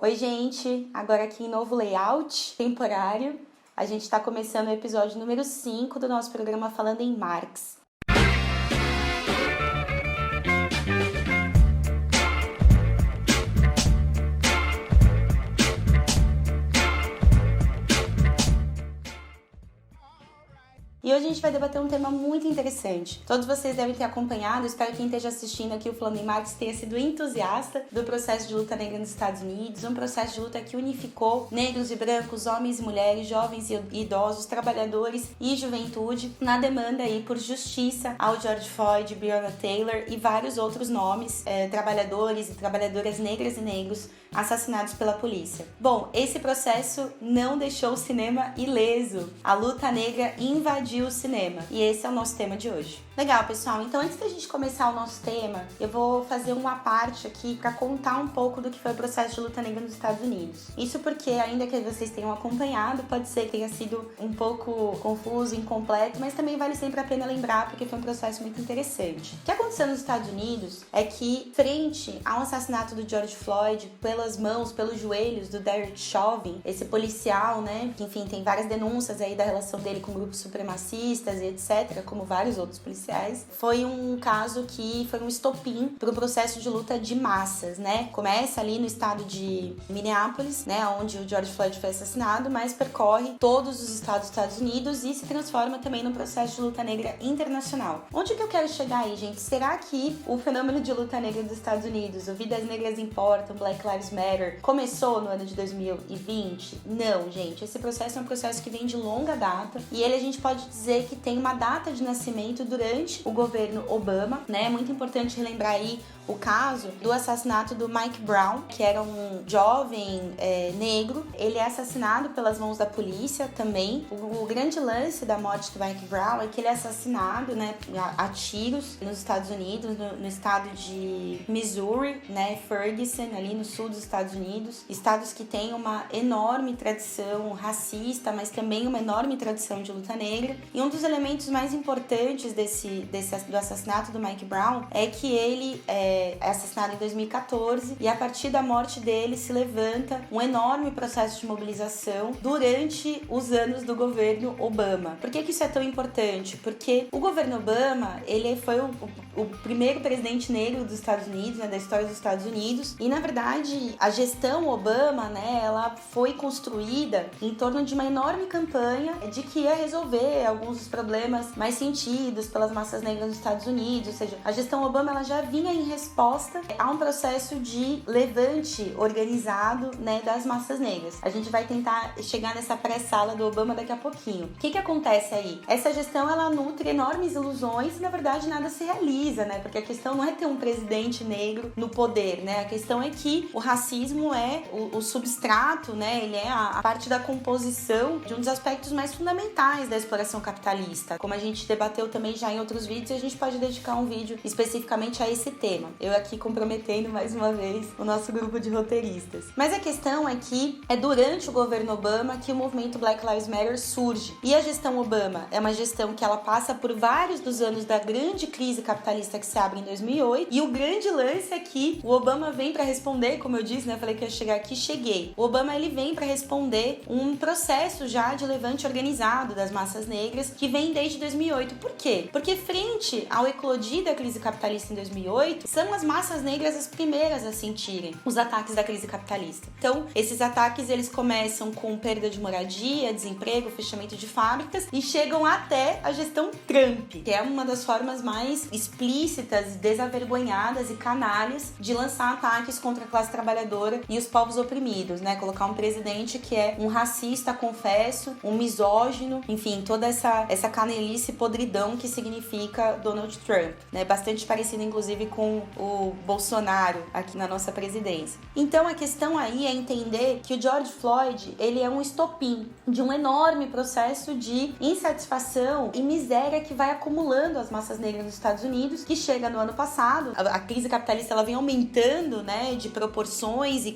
Oi, gente! Agora aqui em novo layout temporário, a gente está começando o episódio número 5 do nosso programa Falando em Marx. E hoje a gente vai debater um tema muito interessante. Todos vocês devem ter acompanhado, espero que quem esteja assistindo aqui o Falando em Marx tenha sido entusiasta do processo de luta negra nos Estados Unidos, um processo de luta que unificou negros e brancos, homens e mulheres, jovens e idosos, trabalhadores e juventude, na demanda aí por justiça ao George Floyd, Breonna Taylor e vários outros nomes, trabalhadores e trabalhadoras negras e negros assassinados pela polícia. Bom, esse processo não deixou o cinema ileso. A luta negra invadiu o cinema. E esse é o nosso tema de hoje. Legal, pessoal. Então, antes da gente começar o nosso tema, eu vou fazer uma parte aqui para contar um pouco do que foi o processo de luta negra nos Estados Unidos. Isso porque, ainda que vocês tenham acompanhado, pode ser que tenha sido um pouco confuso, incompleto, mas também vale sempre a pena lembrar porque foi um processo muito interessante. O que aconteceu nos Estados Unidos é que, frente ao assassinato do George Floyd, pelas mãos, pelos joelhos do Derek Chauvin, esse policial, né, que enfim tem várias denúncias aí da relação dele com grupos supremacistas e etc, como vários outros policiais, foi um caso que foi um estopim para o processo de luta de massas, né? Começa ali no estado de Minneapolis, né, onde o George Floyd foi assassinado, mas percorre todos os estados dos Estados Unidos e se transforma também no processo de luta negra internacional. Onde que eu quero chegar aí, gente? Será que o fenômeno de luta negra dos Estados Unidos, o Vidas Negras Importam, Black Lives Matter, começou no ano de 2020? Não, gente. Esse processo é um processo que vem de longa data e ele a gente pode dizer que tem uma data de nascimento durante o governo Obama, né? É muito importante relembrar aí o caso do assassinato do Mike Brown, que era um jovem negro. Ele é assassinado pelas mãos da polícia também. O grande lance da morte do Mike Brown é que ele é assassinado, né, a tiros nos Estados Unidos, no estado de Missouri, né, Ferguson, ali no sul dos Estados Unidos. Estados que têm uma enorme tradição racista, mas também uma enorme tradição de luta negra. E um dos elementos mais importantes do assassinato do Mike Brown é que ele é assassinado em 2014 e a partir da morte dele se levanta um enorme processo de mobilização durante os anos do governo Obama. Por que isso é tão importante? Porque o governo Obama, ele foi o primeiro presidente negro dos Estados Unidos, né, da história dos Estados Unidos, e na verdade a gestão Obama, né, ela foi construída em torno de uma enorme campanha de que ia resolver alguns dos problemas mais sentidos pelas massas negras nos Estados Unidos, ou seja, a gestão Obama ela já vinha em resposta a um processo de levante organizado, né, das massas negras. A gente vai tentar chegar nessa pré-sala do Obama daqui a pouquinho. O que acontece aí? Essa gestão ela nutre enormes ilusões e na verdade nada se realiza, né? Porque a questão não é ter um presidente negro no poder, né? A questão é que o racismo é o substrato, né? Ele é a parte da composição de um dos aspectos mais fundamentais da exploração capitalista. Como a gente debateu também já em outros vídeos, a gente pode dedicar um vídeo especificamente a esse tema. Eu aqui comprometendo mais uma vez o nosso grupo de roteiristas. Mas a questão é que é durante o governo Obama que o movimento Black Lives Matter surge. E a gestão Obama é uma gestão que ela passa por vários dos anos da grande crise capitalista que se abre em 2008. E o grande lance é que o Obama vem para responder, como eu disse, né? Eu falei que ia chegar aqui, cheguei. O Obama ele vem para responder um processo já de levante organizado das massas negras que vem desde 2008. Por quê? Porque frente ao eclodir da crise capitalista em 2008, são as massas negras as primeiras a sentirem os ataques da crise capitalista. Então, esses ataques eles começam com perda de moradia, desemprego, fechamento de fábricas e chegam até a gestão Trump, que é uma das formas mais explícitas, desavergonhadas e canalhas de lançar ataques contra a classe trabalhadora e os povos oprimidos, né? Colocar um presidente que é um racista, confesso, um misógino, enfim, toda essa canelice podridão que significa Donald Trump, né? Bastante parecido, inclusive, com o Bolsonaro aqui na nossa presidência. Então, a questão aí é entender que o George Floyd, ele é um estopim de um enorme processo de insatisfação e miséria que vai acumulando as massas negras nos Estados Unidos, que chega no ano passado. A crise capitalista ela vem aumentando, né, de proporções discussões e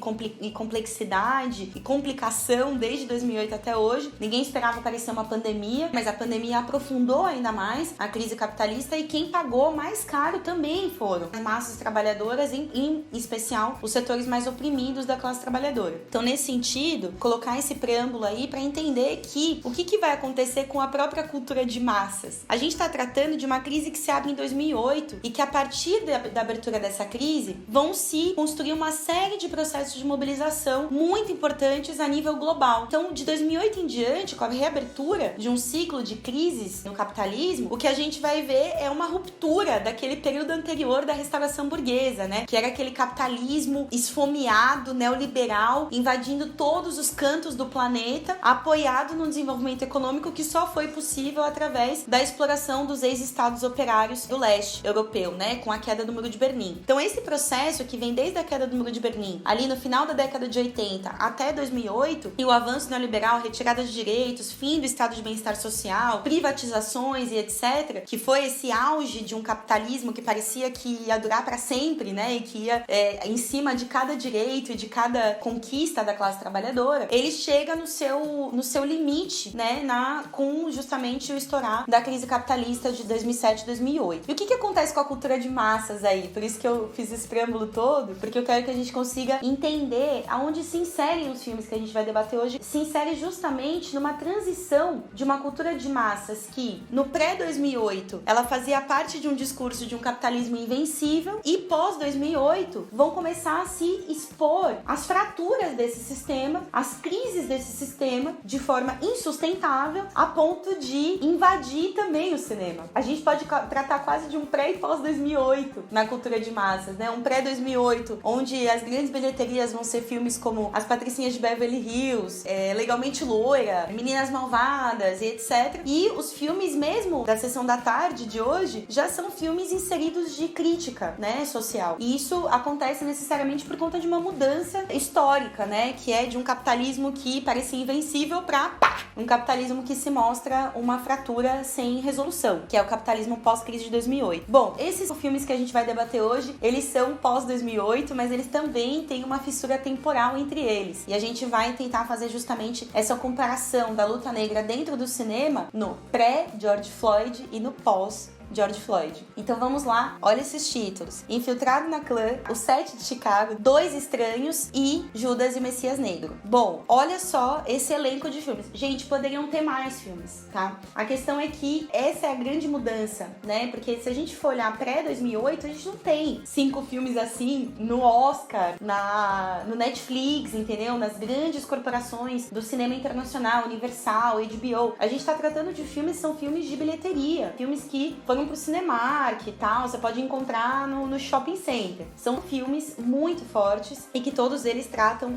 complexidade e complicação desde 2008 até hoje. Ninguém esperava aparecer uma pandemia, mas a pandemia aprofundou ainda mais a crise capitalista, e quem pagou mais caro também foram as massas trabalhadoras, em especial os setores mais oprimidos da classe trabalhadora. Então, nesse sentido, colocar esse preâmbulo aí para entender que o que vai acontecer com a própria cultura de massas. A gente está tratando de uma crise que se abre em 2008 e que, a partir da abertura dessa crise, vão se construir uma série de processos de mobilização muito importantes a nível global. Então, de 2008 em diante, com a reabertura de um ciclo de crises no capitalismo, o que a gente vai ver é uma ruptura daquele período anterior da restauração burguesa, né? Que era aquele capitalismo esfomeado, neoliberal, invadindo todos os cantos do planeta, apoiado no desenvolvimento econômico que só foi possível através da exploração dos ex-estados operários do leste europeu, né? Com a queda do Muro de Berlim. Então, esse processo que vem desde a queda do Muro de Berlim, ali no final da década de 80 até 2008, e o avanço neoliberal, retirada de direitos, fim do estado de bem-estar social, privatizações e etc., que foi esse auge de um capitalismo que parecia que ia durar para sempre, né? E que ia em cima de cada direito e de cada conquista da classe trabalhadora, ele chega no seu limite, né? Com justamente o estourar da crise capitalista de 2007 e 2008. E o que acontece com a cultura de massas aí? Por isso que eu fiz esse preâmbulo todo, porque eu quero que a gente consiga entender aonde se inserem os filmes que a gente vai debater hoje, se insere justamente numa transição de uma cultura de massas que, no pré-2008, ela fazia parte de um discurso de um capitalismo invencível, e pós-2008 vão começar a se expor as fraturas desse sistema, as crises desse sistema, de forma insustentável, a ponto de invadir também o cinema. A gente pode tratar quase de um pré- e pós-2008 na cultura de massas, né? Um pré-2008, onde as grandes bilheterias vão ser filmes como As Patricinhas de Beverly Hills, Legalmente Loira, Meninas Malvadas e etc. E os filmes mesmo da sessão da tarde de hoje já são filmes inseridos de crítica, né, social. E isso acontece necessariamente por conta de uma mudança histórica, né, que é de um capitalismo que parecia invencível para um capitalismo que se mostra uma fratura sem resolução, que é o capitalismo pós-crise de 2008. Bom, esses filmes que a gente vai debater hoje, eles são pós-2008, mas eles também têm uma fissura temporal entre eles. E a gente vai tentar fazer justamente essa comparação da luta negra dentro do cinema no pré-George Floyd e no pós George Floyd. Então vamos lá, olha esses títulos: Infiltrado na Clã, O Sete de Chicago, Dois Estranhos e Judas e Messias Negro. Bom, olha só esse elenco de filmes. Gente, poderiam ter mais filmes, tá? A questão é que essa é a grande mudança, né? Porque se a gente for olhar pré-2008, a gente não tem 5 filmes assim no Oscar, no Netflix, entendeu? Nas grandes corporações do cinema internacional, Universal, HBO. A gente tá tratando de filmes, são filmes de bilheteria, filmes que foram pro Cinemark e tal, você pode encontrar no shopping center. São filmes muito fortes e que todos eles tratam,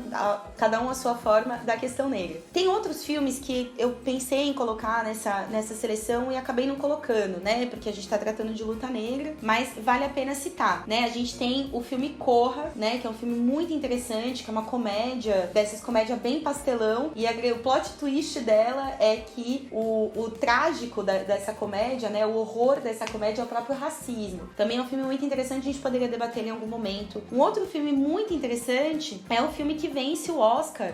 cada um à sua forma, da questão negra. Tem outros filmes que eu pensei em colocar nessa seleção e acabei não colocando, né? Porque a gente tá tratando de luta negra, mas vale a pena citar, né? A gente tem o filme Corra, né? Que é um filme muito interessante, que é uma comédia, dessas comédia bem pastelão, e o plot twist dela é que o trágico dessa comédia, né? O horror dessa comédia é o próprio racismo. Também é um filme muito interessante, a gente poderia debater em algum momento. Um outro filme muito interessante é o filme que vence o Oscar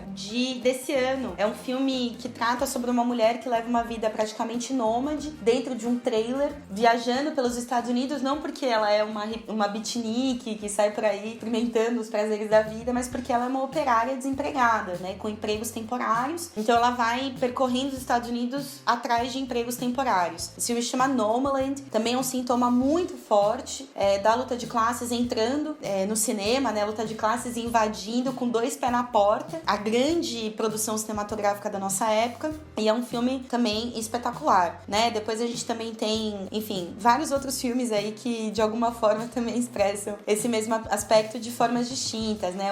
desse ano. É um filme que trata sobre uma mulher que leva uma vida praticamente nômade dentro de um trailer, viajando pelos Estados Unidos, não porque ela é uma beatnik que sai por aí experimentando os prazeres da vida, mas porque ela é uma operária desempregada, né, com empregos temporários. Então ela vai percorrendo os Estados Unidos atrás de empregos temporários. Esse filme se chama Nomadland, também é um sintoma muito forte da luta de classes entrando no cinema, né, luta de classes invadindo com 2 pés na porta, a grande produção cinematográfica da nossa época, e é um filme também espetacular, né? Depois a gente também tem, enfim, vários outros filmes aí que de alguma forma também expressam esse mesmo aspecto de formas distintas, né?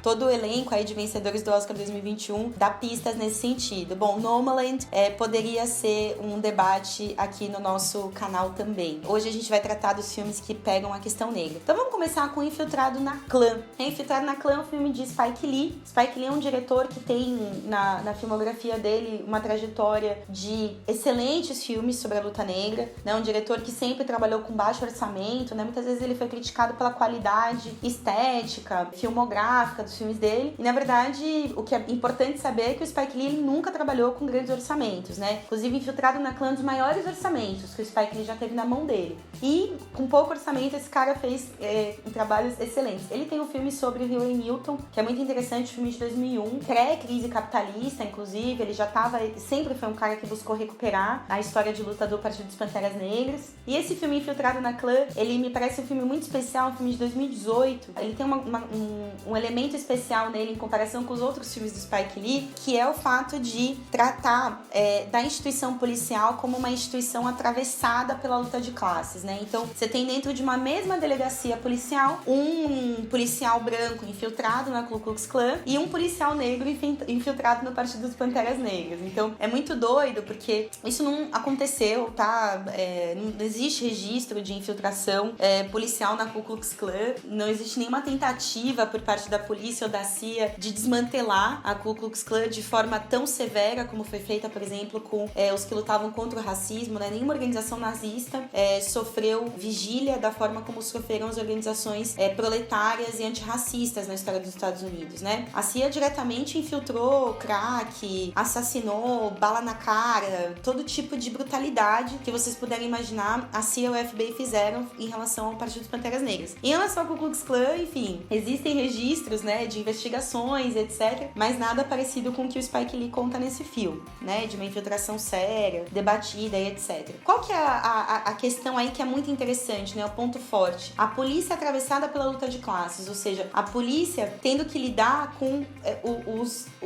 Todo o elenco aí de vencedores do Oscar 2021 dá pistas nesse sentido. Bom, Nomadland poderia ser um debate aqui no nosso canal canal também. Hoje a gente vai tratar dos filmes que pegam a questão negra. Então vamos começar com Infiltrado na Clã. Infiltrado na Clã é um filme de Spike Lee. Spike Lee é um diretor que tem na filmografia dele uma trajetória de excelentes filmes sobre a luta negra, né? Um diretor que sempre trabalhou com baixo orçamento, né? Muitas vezes ele foi criticado pela qualidade estética, filmográfica dos filmes dele. E na verdade, o que é importante saber é que o Spike Lee nunca trabalhou com grandes orçamentos, né? Inclusive, Infiltrado na Clã é um dos maiores orçamentos que o Spike Lee já teve na mão dele. E com pouco orçamento, esse cara fez trabalhos excelentes. Ele tem um filme sobre o Huey Newton, que é muito interessante, um filme de 2001, pré-crise capitalista, inclusive. Ele sempre foi um cara que buscou recuperar a história de luta do Partido dos Panteras Negras. E esse filme Infiltrado na Clã, ele me parece um filme muito especial, um filme de 2018. Ele tem um elemento especial nele em comparação com os outros filmes do Spike Lee, que é o fato de tratar da instituição policial como uma instituição atravessada pela luta de classes, né? Então, você tem dentro de uma mesma delegacia policial um policial branco infiltrado na Ku Klux Klan e um policial negro infiltrado no Partido dos Panteras Negras. Então, é muito doido porque isso não aconteceu, tá? Não existe registro de infiltração policial na Ku Klux Klan, não existe nenhuma tentativa por parte da polícia ou da CIA de desmantelar a Ku Klux Klan de forma tão severa como foi feita, por exemplo, com os que lutavam contra o racismo, né? Nenhuma organização nazista sofreu vigília da forma como sofreram as organizações proletárias e antirracistas na história dos Estados Unidos, né? A CIA diretamente infiltrou crack, assassinou, bala na cara, todo tipo de brutalidade que vocês puderem imaginar, a CIA e o FBI fizeram em relação ao Partido dos Panteras Negras. Em relação ao Ku Klux Klan, enfim, existem registros, né, de investigações, etc., mas nada parecido com o que o Spike Lee conta nesse filme, né, de uma infiltração séria, debatida e etc. Qual que é a questão aí que é muito interessante, né, o ponto forte? A polícia atravessada pela luta de classes, ou seja, a polícia tendo que lidar com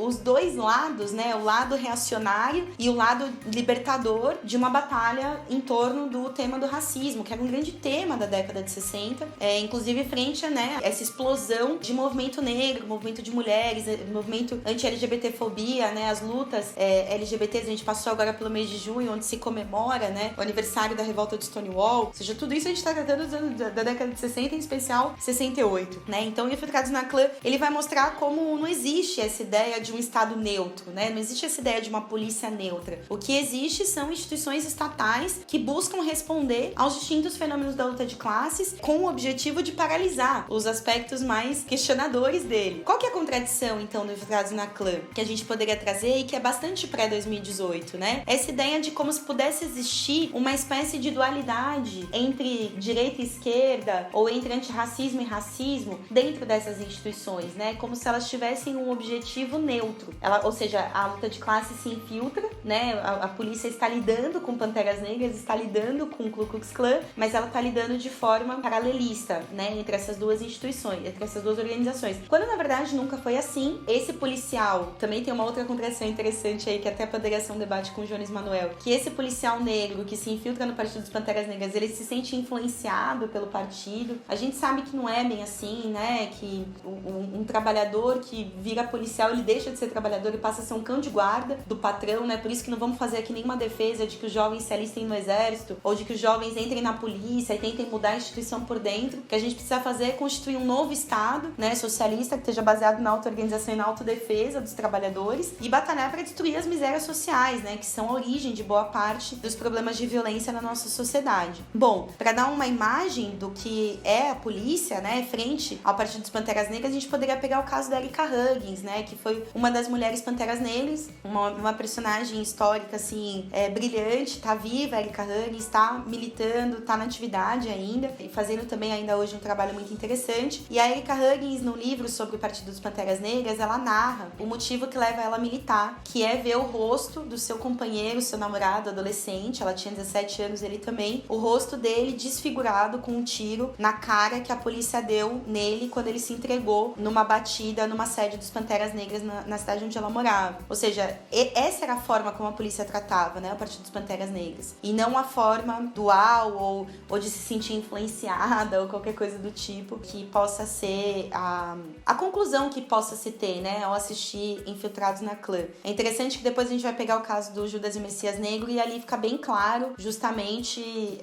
os dois lados, né, o lado reacionário e o lado libertador de uma batalha em torno do tema do racismo, que era um grande tema da década de 60, inclusive frente a, né, essa explosão de movimento negro, movimento de mulheres, movimento anti-LGBT-fobia, né, as lutas LGBTs. A gente passou agora pelo mês de junho, onde se comemora, né, o aniversário da revolta de Stonewall, ou seja, tudo isso a gente está tratando da década de 60, em especial 68, né, então Infiltrados na Clã, ele vai mostrar como não existe essa ideia de um Estado neutro, né, não existe essa ideia de uma polícia neutra. O que existe são instituições estatais que buscam responder aos distintos fenômenos da luta de classes com o objetivo de paralisar os aspectos mais questionadores dele. Qual que é a contradição, então, do Infiltrados na Clã que a gente poderia trazer e que é bastante pré-2018, né? Essa ideia de como se pudesse existir uma espécie de dualidade entre direita e esquerda ou entre antirracismo e racismo dentro dessas instituições, né? Como se elas tivessem um objetivo neutro. Ou seja, a luta de classe se infiltra, né? A polícia está lidando com Panteras Negras, está lidando com o Ku Klux Klan, mas ela está lidando de forma paralelista, né? Entre essas duas instituições, entre essas duas organizações. Quando, na verdade, nunca foi assim. Esse policial, também tem uma outra contradição interessante aí, que até poderia ser um debate com o Jones Manuel, que esse policial negro que se infiltra no Partido dos Panteras Negras, ele se sente influenciado pelo partido. A gente sabe que não é bem assim, né? Que um trabalhador que vira policial, ele deixa de ser trabalhador e passa a ser um cão de guarda do patrão, né? Por isso que não vamos fazer aqui nenhuma defesa de que os jovens se alistem no exército ou de que os jovens entrem na polícia e tentem mudar a instituição por dentro. O que a gente precisa fazer é constituir um novo Estado, né, socialista, que esteja baseado na auto-organização e na autodefesa dos trabalhadores e batalhar para destruir as misérias sociais, né, que são a origem de boa parte dos problemas de violência na nossa sociedade. Bom, para dar uma imagem do que é a polícia, né, frente ao Partido dos Panteras Negras, a gente poderia pegar o caso da Erika Huggins, né, que foi uma das mulheres Panteras Negras, uma personagem histórica, assim, brilhante, tá viva, a Erika Huggins, tá militando, tá na atividade ainda, e fazendo também ainda hoje um trabalho muito interessante. E a Erika Huggins, no livro sobre o Partido dos Panteras Negras, ela narra o motivo que leva ela a militar, que é ver o rosto do seu companheiro, seu namorado adolescente, ela tinha 17 anos, ele também, o rosto dele desfigurado com um tiro na cara que a polícia deu nele quando ele se entregou numa batida numa sede dos Panteras Negras na cidade onde ela morava. Ou seja, essa era a forma como a polícia tratava, né, o Partido dos Panteras Negras. E não a forma dual ou de se sentir influenciada ou qualquer coisa do tipo que possa ser a conclusão que possa se ter, né, ao assistir Infiltrados na Clã. É interessante que depois a gente vai pegar o caso do Judas e o Messias Negro e ali fica bem claro justamente historicamente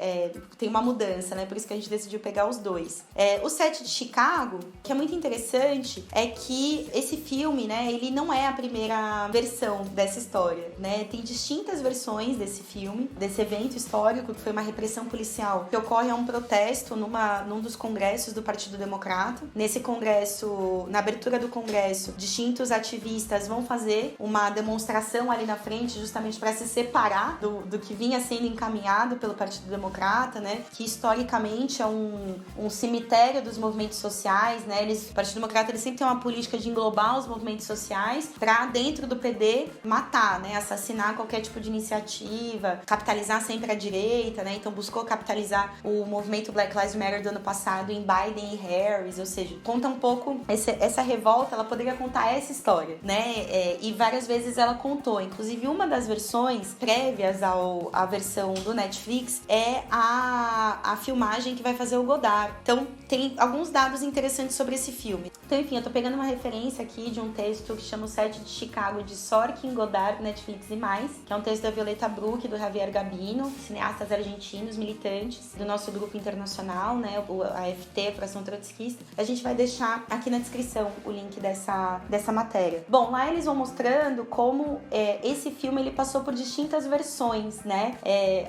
tem uma mudança, né? Por isso que a gente decidiu pegar os dois. O Sete de Chicago, que é muito interessante, é que esse filme, né, ele não é a primeira versão dessa história, né? Tem distintas versões desse filme, desse evento histórico, que foi uma repressão policial, que ocorre a um protesto num dos congressos do Partido Democrata. Nesse congresso, na abertura do congresso, distintos ativistas vão fazer uma demonstração ali na frente, justamente para se separar do que vinha sendo encaminhado pelo Partido Democrata, né? Que historicamente é um cemitério dos movimentos sociais, né? O Partido Democrata ele sempre tem uma política de englobar os movimentos sociais para, dentro do PD, matar, né? Assassinar qualquer tipo de iniciativa, capitalizar sempre a direita, né? Então buscou capitalizar o movimento Black Lives Matter do ano passado em Biden e Harris, ou seja, conta um pouco essa revolta, ela poderia contar essa história, né? E várias vezes ela contou, inclusive uma das versões prévias à versão do Netflix é a filmagem que vai fazer o Godard. Então tem alguns dados interessantes sobre esse filme. Então, enfim, eu tô pegando uma referência aqui de um texto que chama O Sete de Chicago, de Sorkin, Godard, Netflix e mais, que é um texto da Violeta Bruch e do Javier Gabino, cineastas argentinos, militantes do nosso grupo internacional, né, a AFT, Fração Trotskista. A gente vai deixar aqui na descrição o link dessa matéria. Bom, lá eles vão mostrando como esse filme ele passou por distintas versões, né,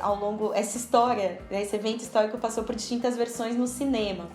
ao longo, essa história, esse evento histórico passou por distintas versões no cinema.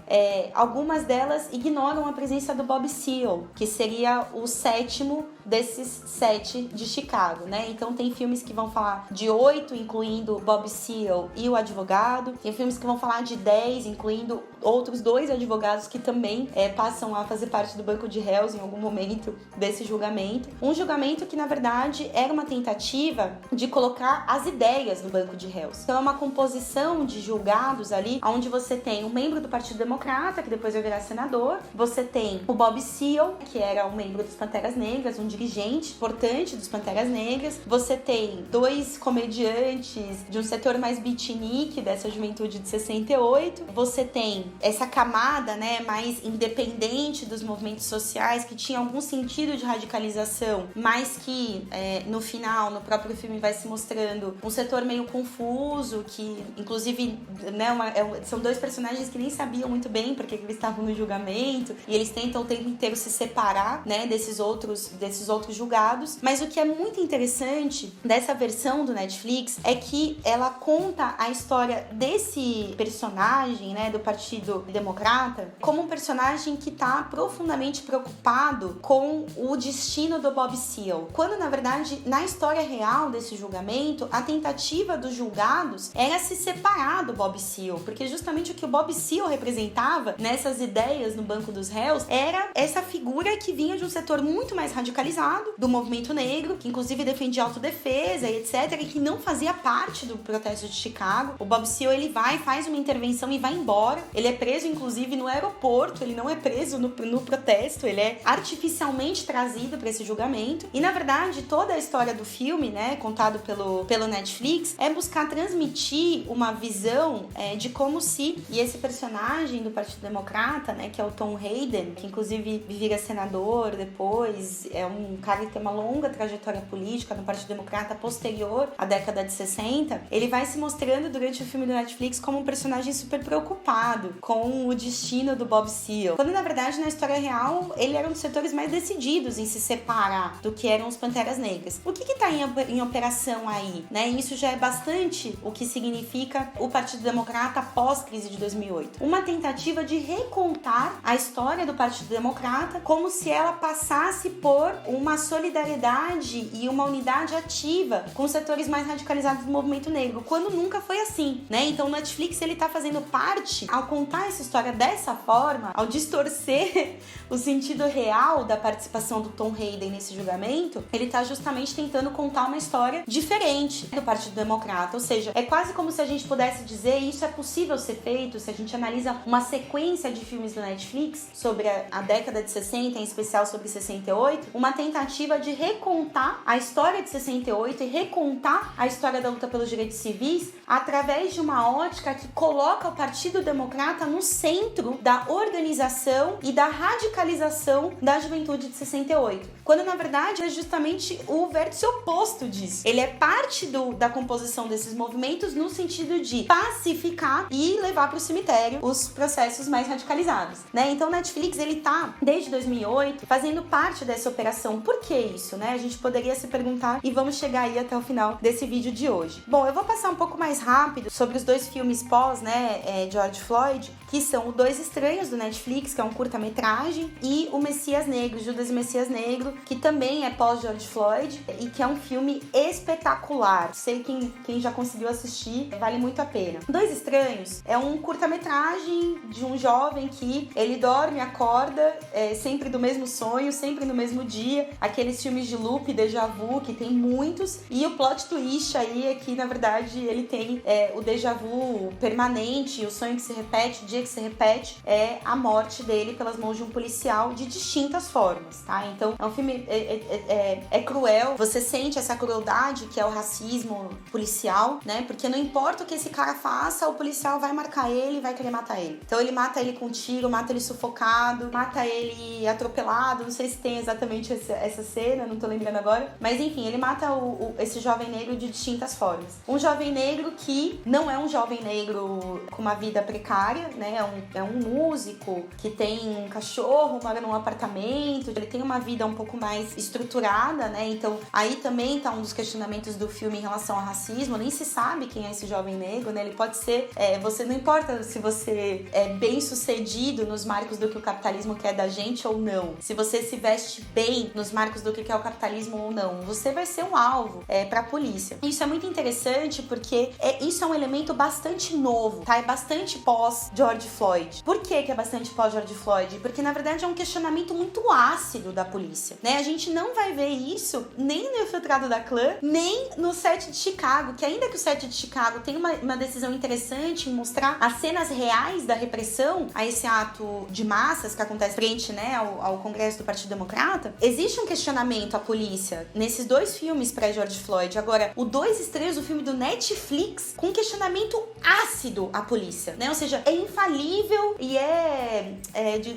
Algumas delas ignoram a presença do Bob Seale, que seria o sétimo desses 7 de Chicago, né? Então tem filmes que vão falar de 8, incluindo Bob Seale e o advogado. Tem filmes que vão falar de 10, incluindo outros 2 advogados que também passam a fazer parte do banco de réus em algum momento desse julgamento. Um julgamento que, na verdade, era uma tentativa de colocar as ideias no banco de réus. Então é uma composição de julgados ali, onde você tem um membro do Partido Democrata, que depois vai virar senador. Você tem o Bob Seale, que era um membro dos Panteras Negras, um dirigente importante dos Panteras Negras. Você tem 2 comediantes de um setor mais beatnik dessa juventude de 68. Você tem essa camada, né, mais independente dos movimentos sociais, que tinha algum sentido de radicalização, mas que no final, no próprio filme, vai se mostrando um setor meio confuso, que inclusive, né, são 2 personagens que nem sabiam muito bem porque eles estavam no julgamento, e eles tentam o tempo inteiro se separar, né, desses outros julgados. Mas o que é muito interessante dessa versão do Netflix é que ela conta a história desse personagem, né, do Partido Democrata, como um personagem que tá profundamente preocupado com o destino do Bob Seale, quando na verdade, na história real desse julgamento, a tentativa dos julgados era se separar do Bob Seale, porque justamente o que o Bob Seale representava nessas ideias no banco dos réus era essa figura que vinha de um setor muito mais radicalizado do movimento negro, que inclusive defendia autodefesa e etc, e que não fazia parte do protesto de Chicago. O Bob Seale, ele faz uma intervenção e vai embora. Ele é preso, inclusive, no aeroporto, ele não é preso no protesto, ele é artificialmente trazido para esse julgamento. E, na verdade, toda a história do filme, né, contado pelo Netflix, é buscar transmitir uma visão de como se... E esse personagem do Partido Democrata, né, que é o Tom Hayden, que inclusive vira senador depois, é um cara que tem uma longa trajetória política no Partido Democrata posterior à década de 60, ele vai se mostrando durante o filme do Netflix como um personagem super preocupado com o destino do Bob Seale, quando na verdade na história real ele era um dos setores mais decididos em se separar do que eram os Panteras Negras. O que tá em operação aí, né? Isso já é bastante o que significa o Partido Democrata pós-crise de 2008. Uma tentativa de recontar a história do Partido Democrata como se ela passasse por uma solidariedade e uma unidade ativa com os setores mais radicalizados do movimento negro, quando nunca foi assim, né? Então o Netflix, ele tá fazendo parte, ao contar essa história dessa forma, ao distorcer o sentido real da participação do Tom Hayden nesse julgamento, ele tá justamente tentando contar uma história diferente do Partido Democrata, ou seja, é quase como se a gente pudesse dizer, e isso é possível ser feito se a gente analisa uma sequência de filmes do Netflix sobre a década de 60, em especial sobre 68, uma tentativa de recontar a história de 68 e recontar a história da luta pelos direitos civis através de uma ótica que coloca o Partido Democrata tá no centro da organização e da radicalização da juventude de 68. Quando, na verdade, é justamente o vértice oposto disso. Ele é parte da composição desses movimentos no sentido de pacificar e levar para o cemitério os processos mais radicalizados, né? Então, o Netflix, ele tá, desde 2008, fazendo parte dessa operação. Por que isso, né? A gente poderia se perguntar e vamos chegar aí até o final desse vídeo de hoje. Bom, eu vou passar um pouco mais rápido sobre os dois filmes pós, né, George Floyd, que são o Dois Estranhos do Netflix, que é um curta-metragem, e o Messias Negro, Judas e Messias Negro, que também é pós-George Floyd e que é um filme espetacular. Sei quem já conseguiu assistir, vale muito a pena. Dois Estranhos é um curta-metragem de um jovem que ele dorme e acorda sempre do mesmo sonho, sempre no mesmo dia, aqueles filmes de loop, déjà vu, que tem muitos, e o plot twist aí é que, na verdade, ele tem o déjà vu permanente, o sonho que se repete, o dia que se repete, é a morte dele pelas mãos de um policial de distintas formas, tá? Então, é um filme cruel, você sente essa crueldade que é o racismo policial, né? Porque não importa o que esse cara faça, o policial vai marcar ele e vai querer matar ele. Então, ele mata ele com tiro, mata ele sufocado, mata ele atropelado, não sei se tem exatamente essa cena, não tô lembrando agora, mas enfim, ele mata esse jovem negro de distintas formas. Um jovem negro que não é um jovem negro com uma vida precária, né? É um músico que tem um cachorro, mora num apartamento, ele tem uma vida um pouco mais estruturada, né? Então, aí também tá um dos questionamentos do filme em relação ao racismo, nem se sabe quem é esse jovem negro, né? Ele pode ser, você não importa se você é bem sucedido nos marcos do que o capitalismo quer da gente ou não, se você se veste bem nos marcos do que é o capitalismo ou não, você vai ser um alvo pra polícia. Isso é muito interessante porque isso é um elemento bastante novo, tá? É bastante pós-George Floyd. Por que é bastante pós-George Floyd? Porque, na verdade, é um questionamento muito ácido da polícia, né? A gente não vai ver isso nem no Infiltrado da Clã, nem no set de Chicago, que ainda que o set de Chicago tem uma decisão interessante em mostrar as cenas reais da repressão a esse ato de massas que acontece frente, né, ao Congresso do Partido Democrata, existe um questionamento à polícia nesses dois filmes pré-George Floyd. Agora, o Dois Estranhos, o filme do Netflix, com questionamento ácido à polícia, né? Ou seja, é infalível e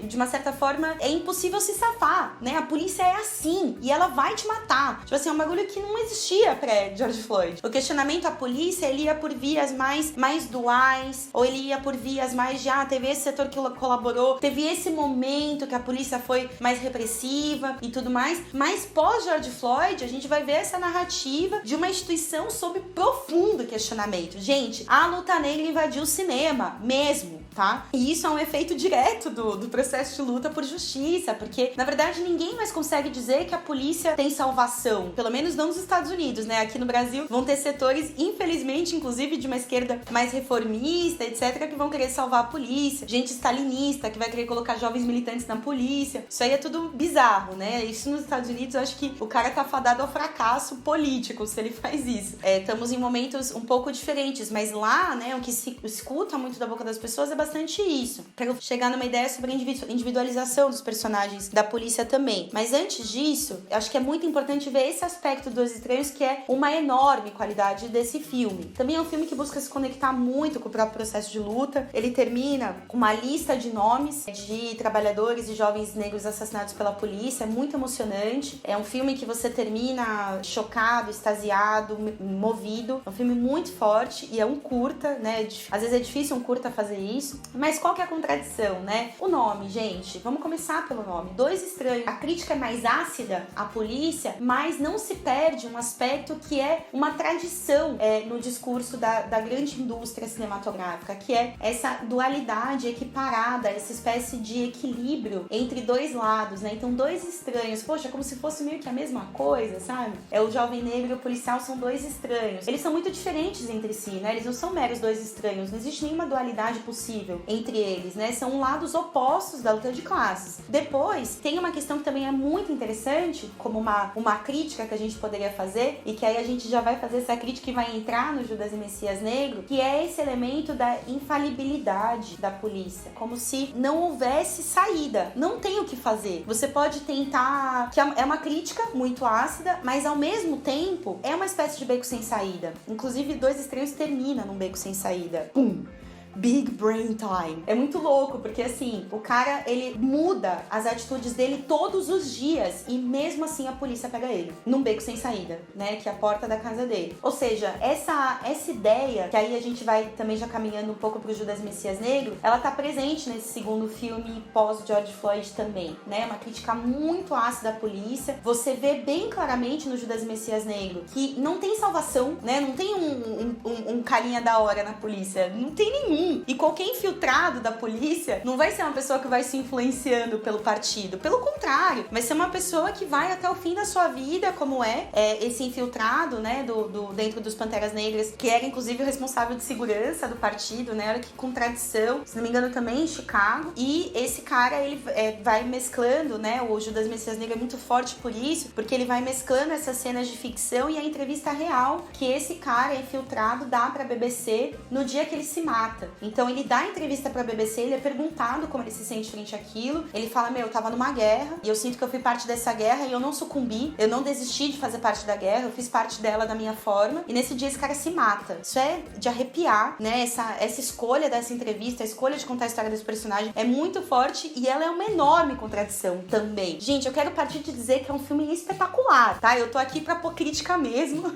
de uma certa forma, é impossível se safar, né? A polícia é assim e ela vai te matar. Tipo assim, é um bagulho que não existia pré-George Floyd. O questionamento à polícia, ele ia por vias mais duais, ou ele ia por vias mais de, teve esse setor que colaborou, teve esse momento que a polícia foi mais repressiva e tudo mais. Mas pós-George Floyd, a gente vai ver essa narrativa de uma instituição sob profundo questionamento. Gente, a luta negra invadiu o cinema, mesmo, tá? E isso é um efeito direto do processo de luta por justiça, porque, na verdade, ninguém mais consegue dizer que a polícia tem salvação, pelo menos não nos Estados Unidos, né? Aqui no Brasil vão ter setores, infelizmente, inclusive de uma esquerda mais reformista, etc., que vão querer salvar a polícia, gente stalinista que vai querer colocar jovens militantes na polícia. Isso aí é tudo bizarro, né? Isso nos Estados Unidos, eu acho que o cara tá fadado ao fracasso político se ele faz isso. Estamos em momentos um pouco diferentes, mas lá, né, o que se escuta muito da boca das pessoas é bastante isso. Quero chegar numa ideia sobre a individualização dos personagens da polícia também. Mas antes disso, eu acho que é muito importante ver esse aspecto dos Estranhos, que é uma enorme qualidade desse filme. Também é um filme que busca se conectar muito com o próprio processo de luta. Ele termina com uma lista de nomes de trabalhadores e jovens negros assassinados pela polícia. É muito emocionante. É um filme que você termina chocado, extasiado, movido. É um filme muito forte e é um curta, né? Às vezes é difícil um curta fazer isso. Mas qual que é a contradição, né? O nome, gente. Vamos começar pelo nome. Dois Estranhos. A crítica é mais ácida à polícia, mas não se perde um aspecto que é uma tradição no discurso da grande indústria cinematográfica, que é essa dualidade equiparada, essa espécie de equilíbrio entre dois lados, né? Então, Dois Estranhos, poxa, como se fosse meio que a mesma coisa, sabe? O jovem negro e o policial são dois estranhos. Eles são muito diferentes entre si, né? Eles não são meros dois estranhos, não existe nenhuma dualidade possível entre eles, né? São lados opostos da luta de classes. Depois, tem uma questão que também é muito interessante, como uma crítica que a gente poderia fazer, e que aí a gente já vai fazer essa crítica e vai entrar no Judas e Messias Negro, que é esse elemento da infalibilidade da polícia, como se não houvesse saída, não tem o que fazer. Você pode tentar, que é uma crítica muito ácida, mas ao mesmo tempo é uma espécie de beco sem saída. Inclusive, Dois Estranhos termina num beco sem saída. Pum! Big Brain Time. É muito louco, porque assim, o cara, ele muda as atitudes dele todos os dias e mesmo assim a polícia pega ele num beco sem saída, né, que é a porta da casa dele. Ou seja, essa ideia, que aí a gente vai também já caminhando um pouco pro Judas Messias Negro, ela tá presente nesse segundo filme pós George Floyd também, né, uma crítica muito ácida à polícia. Você vê bem claramente no Judas Messias Negro que não tem salvação, né, não tem um carinha da hora na polícia, não tem nenhum. E qualquer infiltrado da polícia não vai ser uma pessoa que vai se influenciando pelo partido, pelo contrário, vai ser uma pessoa que vai até o fim da sua vida, como esse infiltrado, né, dentro dos Panteras Negras, que era inclusive o responsável de segurança do partido, né, olha que contradição, se não me engano também em Chicago. E esse cara, ele vai mesclando, né, o Judas Messias Negro é muito forte por isso, porque ele vai mesclando essas cenas de ficção e a entrevista real que esse cara infiltrado dá pra BBC no dia que ele se mata. Então ele dá a entrevista pra BBC, ele é perguntado como ele se sente frente àquilo, ele fala, eu tava numa guerra e eu sinto que eu fui parte dessa guerra e eu não sucumbi, eu não desisti de fazer parte da guerra, eu fiz parte dela da minha forma, e nesse dia esse cara se mata. Isso é de arrepiar, né, essa escolha dessa entrevista, a escolha de contar a história desse personagem é muito forte e ela é uma enorme contradição também. Gente, eu quero partir de dizer que é um filme espetacular, tá? Eu tô aqui pra pôr crítica mesmo,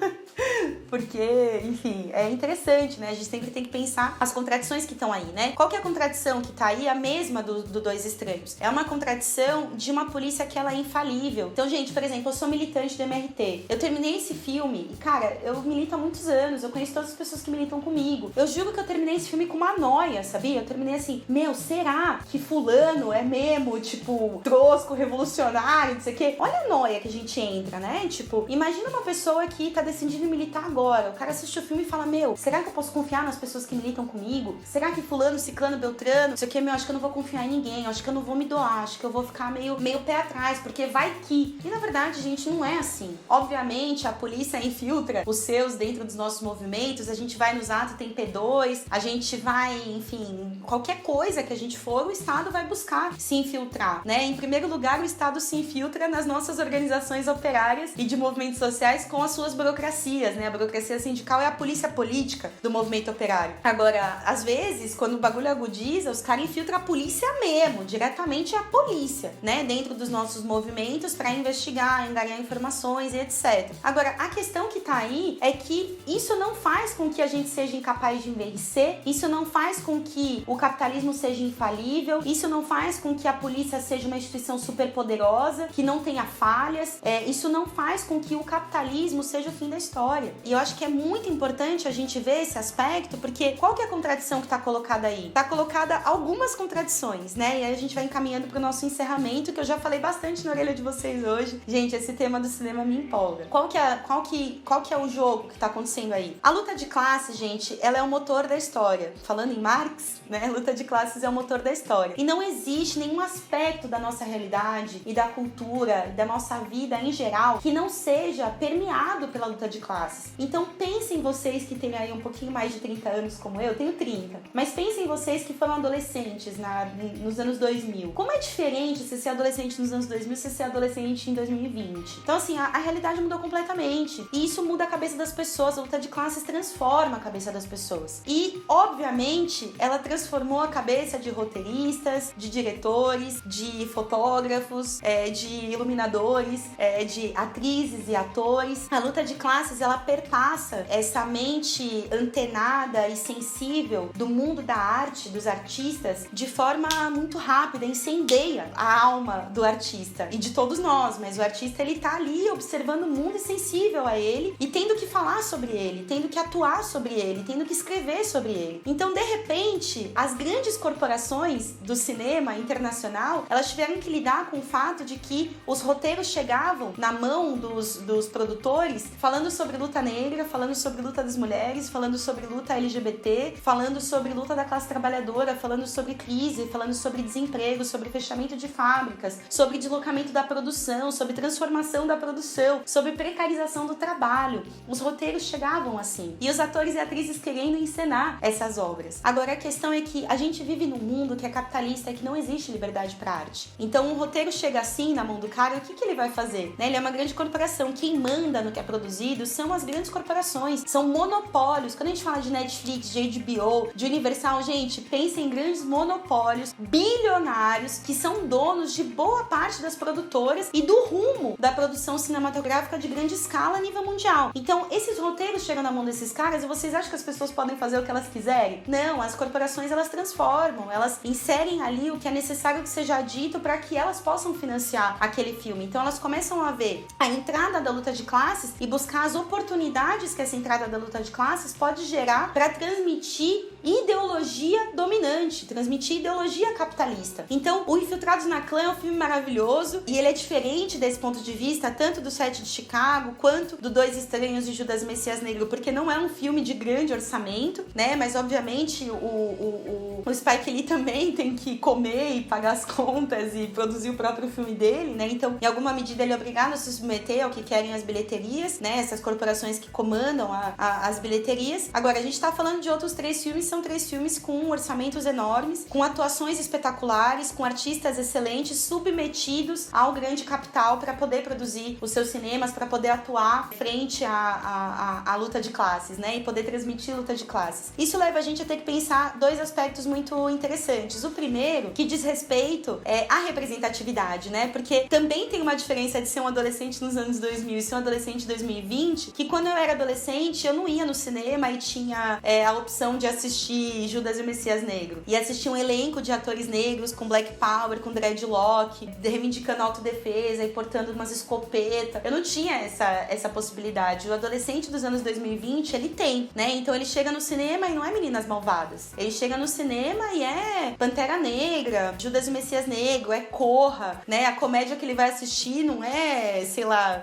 porque, enfim, é interessante, né? A gente sempre tem que pensar as contradições que estão aí, né? Qual que é a contradição que tá aí? A mesma do Dois Estranhos. É uma contradição de uma polícia que ela é infalível. Então, gente, por exemplo, eu sou militante do MRT. Eu terminei esse filme e, cara, eu milito há muitos anos, eu conheço todas as pessoas que militam comigo. Eu juro que eu terminei esse filme com uma noia, sabia? Eu terminei assim, será que fulano é mesmo, tipo, trosco, revolucionário, não sei o quê? Olha a noia que a gente entra, né? Tipo, imagina uma pessoa que tá decidindo militar agora. O cara assiste o filme e fala, será que eu posso confiar nas pessoas que militam comigo? Será que fulano, ciclano, beltrano, não sei o quê, acho que eu não vou confiar em ninguém, acho que eu não vou me doar, acho que eu vou ficar meio pé atrás, porque vai que... E na verdade, gente, não é assim. Obviamente, a polícia infiltra os seus dentro dos nossos movimentos, a gente vai nos atos, tem P2, a gente vai, enfim, qualquer coisa que a gente for, o Estado vai buscar se infiltrar, né? Em primeiro lugar, o Estado se infiltra nas nossas organizações operárias e de movimentos sociais com as suas burocracias, né? A burocracia sindical é a polícia política do movimento operário. Agora, às vezes, quando o bagulho agudiza, os caras infiltram a polícia mesmo, diretamente a polícia, né? Dentro dos nossos movimentos para investigar, angariar informações e etc. Agora, a questão que tá aí é que isso não faz com que a gente seja incapaz de envelhecer, isso não faz com que o capitalismo seja infalível, isso não faz com que a polícia seja uma instituição super poderosa, que não tenha falhas, isso não faz com que o capitalismo seja o fim da história. E eu acho que é muito importante a gente ver esse aspecto, porque qual que é a contradição que tá colocada aí? Tá colocada algumas contradições, né? E aí a gente vai encaminhando pro nosso encerramento, que eu já falei bastante na orelha de vocês hoje. Gente, esse tema do cinema me empolga. Qual que é o jogo que tá acontecendo aí? A luta de classes, gente, ela é o motor da história. Falando em Marx, né? Luta de classes é o motor da história. E não existe nenhum aspecto da nossa realidade e da cultura, da nossa vida em geral, que não seja permeado pela luta de classes. Então pensem vocês que têm aí um pouquinho mais de 30 anos como eu tenho 30, mas pensem vocês que foram adolescentes nos anos 2000. Como é diferente você ser adolescente nos anos 2000 e você ser adolescente em 2020? Então assim, a realidade mudou completamente. E isso muda a cabeça das pessoas, a luta de classes transforma a cabeça das pessoas. E, obviamente, ela transformou a cabeça de roteiristas, de diretores, de fotógrafos, de iluminadores, de atrizes e atores. A luta de classes, ela perpassa essa mente antenada e sensível do mundo da arte, dos artistas, de forma muito rápida, incendeia a alma do artista e de todos nós, mas o artista, ele tá ali observando o mundo e sensível a ele e tendo que falar sobre ele, tendo que atuar sobre ele, tendo que escrever sobre ele. Então, de repente, as grandes corporações do cinema internacional, elas tiveram que lidar com o fato de que os roteiros chegavam na mão dos produtores falando sobre luta negra, falando sobre luta das mulheres, falando sobre luta LGBT, falando sobre luta da classe trabalhadora, falando sobre crise, falando sobre desemprego, sobre fechamento de fábricas, sobre deslocamento da produção, sobre transformação da produção, sobre precarização do trabalho. Os roteiros chegavam assim. E os atores e atrizes querendo encenar essas obras. Agora, a questão é que a gente vive num mundo que é capitalista e que não existe liberdade para arte. Então, um roteiro chega assim na mão do cara, o que ele vai fazer? Né? Ele é uma grande corporação. Quem manda no que é produzido são as grandes corporações. São monopólios. Quando a gente fala de Netflix, de HBO, Globo, de Universal. Gente, pensem em grandes monopólios bilionários que são donos de boa parte das produtoras e do rumo da produção cinematográfica de grande escala a nível mundial. Então, esses roteiros chegam na mão desses caras e vocês acham que as pessoas podem fazer o que elas quiserem? Não, as corporações, elas transformam, elas inserem ali o que é necessário que seja dito para que elas possam financiar aquele filme. Então, elas começam a ver a entrada da luta de classes e buscar as oportunidades que essa entrada da luta de classes pode gerar para transmitir ideologia dominante, transmitir ideologia capitalista. Então, o Infiltrados na Clã é um filme maravilhoso e ele é diferente desse ponto de vista, tanto do Sete de Chicago, quanto do Dois Estranhos e Judas Messias Negro, porque não é um filme de grande orçamento, né? Mas, obviamente, o Spike Lee também tem que comer e pagar as contas e produzir o próprio filme dele, né? Então, em alguma medida, ele é obrigado a se submeter ao que querem as bilheterias, né? Essas corporações que comandam as bilheterias. Agora, a gente tá falando de outros 3 filmes, são 3 filmes com orçamentos enormes, com atuações espetaculares, com artistas excelentes, submetidos ao grande capital para poder produzir os seus cinemas, para poder atuar frente à luta de classes, né? E poder transmitir luta de classes. Isso leva a gente a ter que pensar 2 aspectos muito interessantes. O primeiro, que diz respeito à representatividade, né? Porque também tem uma diferença de ser um adolescente nos anos 2000 e ser um adolescente em 2020, que quando eu era adolescente, eu não ia no cinema e tinha a opção de assistir Judas e o Messias Negro. E assistir um elenco de atores negros com Black Power, com dreadlock, reivindicando autodefesa e portando umas escopetas. Eu não tinha essa possibilidade. O adolescente dos anos 2020, ele tem, né? Então ele chega no cinema e não é Meninas Malvadas. Ele chega no cinema e é Pantera Negra, Judas e o Messias Negro, é Corra, né? A comédia que ele vai assistir não é, sei lá,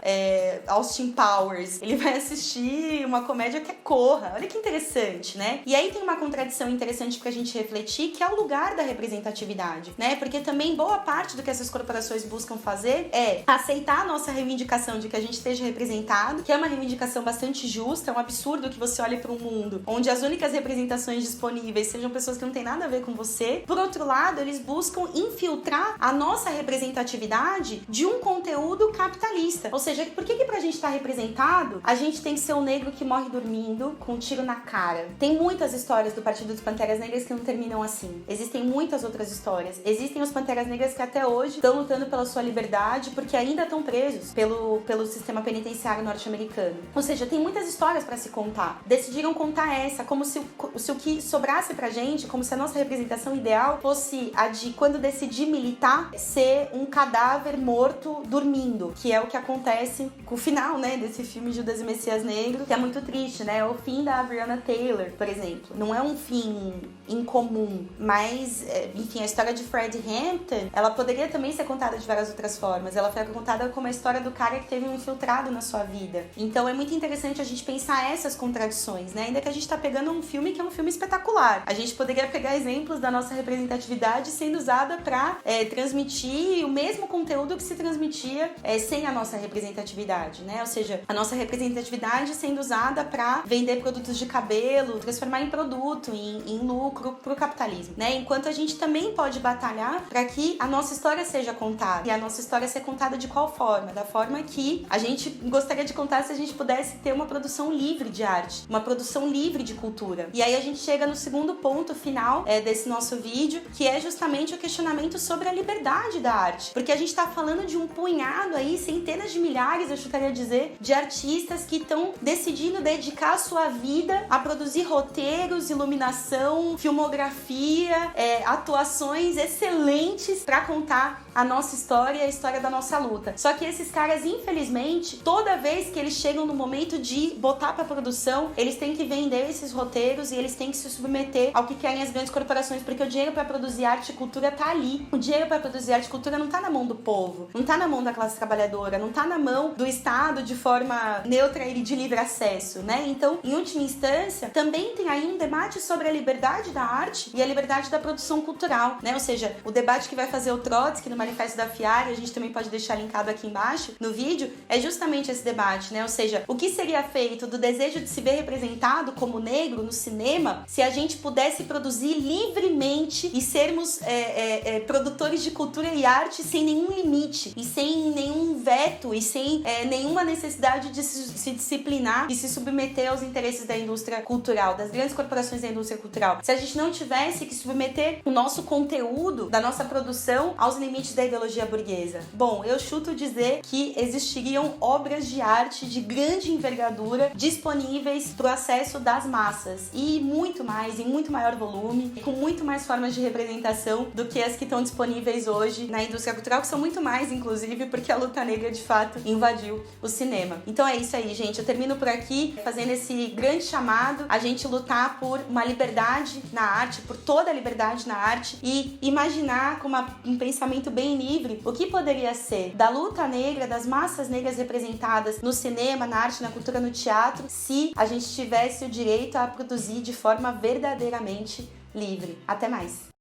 Austin Powers. Ele vai assistir uma comédia que é Corra. Olha que interessante, né? E aí tem uma contradição interessante pra gente refletir, que é o lugar da representatividade, né? Porque também boa parte do que essas corporações buscam fazer é aceitar a nossa reivindicação de que a gente esteja representado, que é uma reivindicação bastante justa. É um absurdo que você olhe para um mundo onde as únicas representações disponíveis sejam pessoas que não têm nada a ver com você. Por outro lado, eles buscam infiltrar a nossa representatividade de um conteúdo capitalista. Ou seja, por que pra gente estar representado, a gente tem que ser o negro que morre dormindo com um tiro na cara? Tem muitas histórias do Partido dos Panteras Negras que não terminam assim. Existem muitas outras histórias. Existem os Panteras Negras que até hoje estão lutando pela sua liberdade porque ainda estão presos pelo sistema penitenciário norte-americano. Ou seja, tem muitas histórias para se contar. Decidiram contar essa, como se o que sobrasse pra gente, como se a nossa representação ideal fosse a de, quando decidir militar, ser um cadáver morto dormindo, que é o que acontece com o final, né, desse filme Judas e Messias Negro, que é muito triste, né? É o fim da Breonna Taylor, por exemplo. Não é um fim incomum, mas, enfim, a história de Fred Hampton, ela poderia também ser contada de várias outras formas. Ela foi contada como a história do cara que teve um infiltrado na sua vida. Então é muito interessante a gente pensar essas contradições, né? Ainda que a gente tá pegando um filme que é um filme espetacular. A gente poderia pegar exemplos da nossa representatividade sendo usada pra transmitir o mesmo conteúdo que se transmitia sem a nossa representatividade, né? Ou seja, a nossa representatividade sendo usada pra vender produtos de cabelo, transformar em produto, em lucro pro capitalismo, né? Enquanto a gente também pode batalhar para que a nossa história seja contada. E a nossa história ser contada de qual forma? Da forma que a gente gostaria de contar se a gente pudesse ter uma produção livre de arte, uma produção livre de cultura. E aí a gente chega no segundo ponto final desse nosso vídeo, que é justamente o questionamento sobre a liberdade da arte. Porque a gente tá falando de um punhado aí, centenas de milhares, eu chutaria dizer, de artistas que estão decidindo dedicar a sua vida a produzir roteiros, iluminação, filmografia, atuações excelentes para contar a nossa história e a história da nossa luta. Só que esses caras, infelizmente, toda vez que eles chegam no momento de botar pra produção, eles têm que vender esses roteiros e eles têm que se submeter ao que querem as grandes corporações, porque o dinheiro pra produzir arte e cultura tá ali. O dinheiro pra produzir arte e cultura não tá na mão do povo, não tá na mão da classe trabalhadora, não tá na mão do Estado de forma neutra e de livre acesso, né? Então, em última instância, também tem aí um debate sobre a liberdade da arte e a liberdade da produção cultural, né? Ou seja, o debate que vai fazer o Trotsky numa manifesto da FIAR, a gente também pode deixar linkado aqui embaixo no vídeo, é justamente esse debate, né? Ou seja, o que seria feito do desejo de se ver representado como negro no cinema se a gente pudesse produzir livremente e sermos produtores de cultura e arte sem nenhum limite e sem nenhum veto e sem nenhuma necessidade de se disciplinar e se submeter aos interesses da indústria cultural, das grandes corporações da indústria cultural. Se a gente não tivesse que submeter o nosso conteúdo, da nossa produção, aos limites da ideologia burguesa. Bom, eu chuto dizer que existiriam obras de arte de grande envergadura disponíveis para o acesso das massas e muito mais, em muito maior volume, com muito mais formas de representação do que as que estão disponíveis hoje na indústria cultural, que são muito mais, inclusive, porque a luta negra de fato invadiu o cinema. Então é isso aí, gente. Eu termino por aqui fazendo esse grande chamado a gente lutar por uma liberdade na arte, por toda a liberdade na arte e imaginar com um pensamento bem livre o que poderia ser da luta negra, das massas negras representadas no cinema, na arte, na cultura, no teatro, se a gente tivesse o direito a produzir de forma verdadeiramente livre. Até mais!